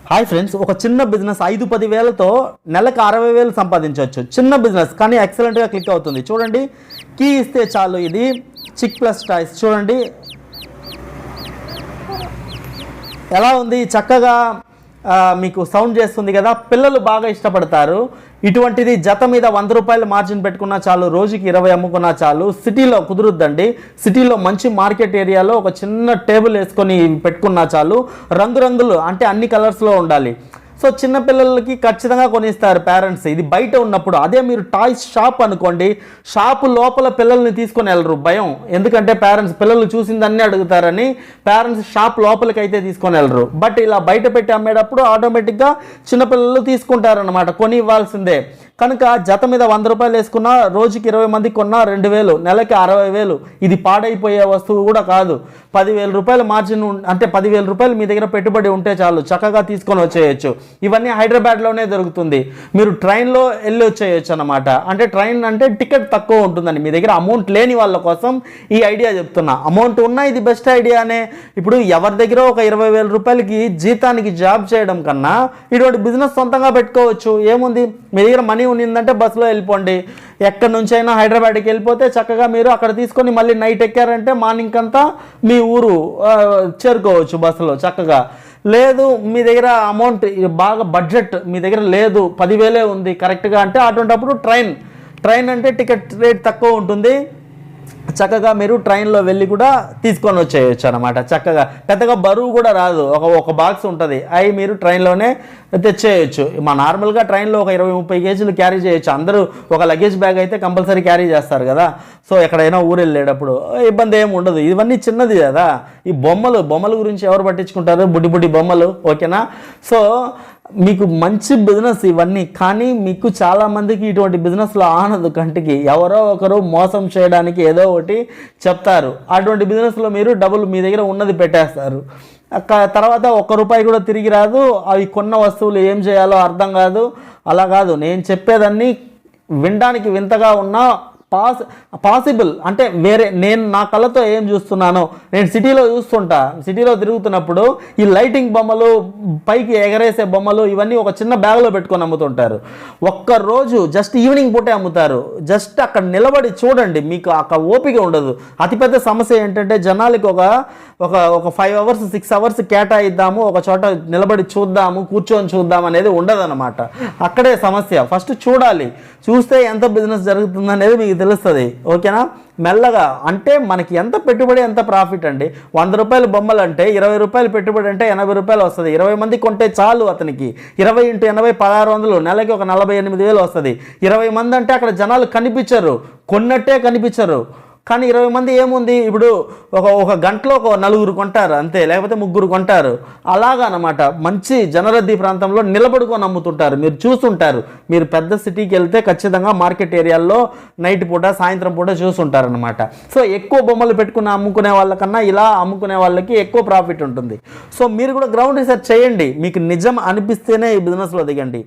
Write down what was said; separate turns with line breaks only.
Hi friends, ఒక చిన్న business 5-10 వేలతో నెలకు 60,000 సంపాదించవచ్చు. చిన్న బిజినెస్ కానీ ఎక్సలెంట్గా క్లిక్ అవుతుంది. చూడండి, కీ ఇస్తే చాలు. ఇది చిక్ ప్లస్ టాయ్స్ చూడండి ఎలా ఉంది, చక్కగా మీకు సౌండ్ చేస్తుంది కదా, పిల్లలు బాగా ఇష్టపడతారు. ఇటువంటిది జత మీద 100 రూపాయలు మార్జిన్ పెట్టుకున్నా చాలు, రోజుకి 20 అమ్ముకున్నా చాలు. సిటీలో కుదురుద్దండి. సిటీలో మంచి మార్కెట్ ఏరియాలో ఒక చిన్న టేబుల్ వేసుకొని పెట్టుకున్నా చాలు. రంగురంగులు అంటే అన్ని కలర్స్లో ఉండాలి. సో చిన్నపిల్లలకి ఖచ్చితంగా కొనిస్తారు పేరెంట్స్. ఇది బయట ఉన్నప్పుడు. అదే మీరు టాయ్స్ షాప్ అనుకోండి, షాపు లోపల పిల్లల్ని తీసుకొని వెళ్ళరు, భయం. ఎందుకంటే పేరెంట్స్ పిల్లలు చూసిందన్నీ అడుగుతారని పేరెంట్స్ షాప్ లోపలికి అయితే తీసుకొని వెళ్ళరు. బట్ ఇలా బయట పెట్టి అమ్మేటప్పుడు ఆటోమేటిక్గా చిన్నపిల్లలు తీసుకుంటారనమాట, కొని ఇవ్వాల్సిందే. కనుక జత మీద 100 రూపాయలు వేసుకున్నా, రోజుకి 20 మంది కొన్నా 2,000, నెలకి 60,000. ఇది పాడైపోయే వస్తువు కూడా కాదు. 10,000 రూపాయల మార్జిన్ అంటే 10,000 రూపాయలు మీ దగ్గర పెట్టుబడి ఉంటే చాలు, చక్కగా తీసుకొని వచ్చేయచ్చు. ఇవన్నీ హైదరాబాద్లోనే దొరుకుతుంది. మీరు ట్రైన్లో వెళ్ళి వచ్చేయచ్చు అనమాట. అంటే ట్రైన్ అంటే టికెట్ తక్కువ ఉంటుందండి. మీ దగ్గర అమౌంట్ లేని వాళ్ళ కోసం ఈ ఐడియా చెప్తున్నా. అమౌంట్ ఉన్నా ఇది బెస్ట్ ఐడియానే. ఇప్పుడు ఎవరి దగ్గర ఒక 20,000 రూపాయలకి జీతానికి జాబ్ చేయడం కన్నా ఇటువంటి బిజినెస్ సొంతంగా పెట్టుకోవచ్చు. ఏముంది, మీ దగ్గర మనీ ఉన్నిందంటే బస్సులో వెళ్ళిపోండి. ఎక్కడి నుంచైనా హైదరాబాద్కి వెళ్ళిపోతే చక్కగా మీరు అక్కడ తీసుకొని మళ్ళీ నైట్ ఎక్కారంటే మార్నింగ్ అంతా మీ ఊరు చేరుకోవచ్చు బస్సులో చక్కగా. లేదు మీ దగ్గర అమౌంట్ బాగా బడ్జెట్ మీ దగ్గర లేదు, 10,000 ఉంది కరెక్ట్గా అంటే అటువంటిప్పుడు ట్రైన్ అంటే టికెట్ రేట్ తక్కువ ఉంటుంది. చక్కగా మీరు ట్రైన్లో వెళ్ళి కూడా తీసుకొని వచ్చేయచ్చు అనమాట. చక్కగా పెద్దగా బరువు కూడా రాదు, ఒక బాక్స్ ఉంటుంది, అవి మీరు ట్రైన్లోనే తెచ్చేయచ్చు. మా నార్మల్గా ట్రైన్లో ఒక 20-30 కేజీలు క్యారీ చేయొచ్చు. అందరూ ఒక లగేజ్ బ్యాగ్ అయితే కంపల్సరీ క్యారీ చేస్తారు కదా. సో ఎక్కడైనా ఊరు వెళ్ళేటప్పుడు ఇబ్బంది ఏమి ఉండదు. ఇవన్నీ చిన్నది కదా. ఈ బొమ్మల గురించి ఎవరు పట్టించుకుంటారు, బుడ్డి బొమ్మలు, ఓకేనా. సో మీకు మంచి బిజినెస్ ఇవన్నీ. కానీ మీకు చాలామందికి ఇటువంటి బిజినెస్లో ఆనదు కంటికి. ఎవరో ఒకరు మోసం చేయడానికి ఏదో ఒకటి చెప్తారు. అటువంటి బిజినెస్లో మీరు డబ్బులు మీ దగ్గర ఉన్నది పెట్టేస్తారు. తర్వాత 1 రూపాయి కూడా తిరిగి రాదు. అవి కొన్న వస్తువులు ఏం చేయాలో అర్థం కాదు. అలా కాదు, నేను చెప్పేదాన్ని వినడానికి వింతగా ఉన్నా పాసిబుల్ అంటే వేరే. నేను నా కళ్ళతో ఏం చూస్తున్నానో, నేను సిటీలో చూస్తుంటా. సిటీలో తిరుగుతున్నప్పుడు ఈ లైటింగ్ బొమ్మలు, పైకి ఎగరేసే బొమ్మలు, ఇవన్నీ ఒక చిన్న బ్యాగ్లో పెట్టుకొని అమ్ముతుంటారు. ఒక్కరోజు జస్ట్ ఈవినింగ్ పూటే అమ్ముతారు. జస్ట్ అక్కడ నిలబడి చూడండి, మీకు అక్కడ ఓపిక ఉండదు. అతిపెద్ద సమస్య ఏంటంటే జనాలకి ఒక 5 అవర్స్ 6 అవర్స్ కేటాయిద్దాము, ఒక చోట నిలబడి చూద్దాము, కూర్చొని చూద్దాం అనేది ఉండదన్నమాట. అక్కడే సమస్య. ఫస్ట్ చూడాలి, చూస్తే ఎంత బిజినెస్ జరుగుతుంది అనేది మీకు తెలుస్తుంది, ఓకేనా. మెల్లగా అంటే మనకి ఎంత పెట్టుబడి ఎంత ప్రాఫిట్ అండి. 100 రూపాయల బొమ్మలు అంటే 20 రూపాయలు పెట్టుబడి అంటే 80 రూపాయలు వస్తుంది. 20 మంది కొంటే చాలు అతనికి. 20 × 80 1600, నెలకి ఒక 48,000 వస్తుంది. 20 మంది అంటే అక్కడ జనాలు కనిపించరు, కొన్నట్టే కనిపించరు. కానీ 20 మంది ఏముంది, ఇప్పుడు ఒక గంటలో ఒక 4 కొంటారు అంతే, లేకపోతే 3 కొంటారు. అలాగా అనమాట. మంచి జనరద్దీ ప్రాంతంలో నిలబడుకొని అమ్ముతుంటారు. మీరు చూస్తుంటారు. మీరు పెద్ద సిటీకి వెళ్తే ఖచ్చితంగా మార్కెట్ ఏరియాల్లో నైట్ పూట సాయంత్రం పూట చూస్తుంటారు అనమాట. సో ఎక్కువ బొమ్మలు పెట్టుకుని అమ్ముకునే వాళ్ళకన్నా ఇలా అమ్ముకునే వాళ్ళకి ఎక్కువ ప్రాఫిట్ ఉంటుంది. సో మీరు కూడా గ్రౌండ్ రీసెర్చ్ చేయండి. మీకు నిజం అనిపిస్తేనే ఈ బిజినెస్లో దిగండి.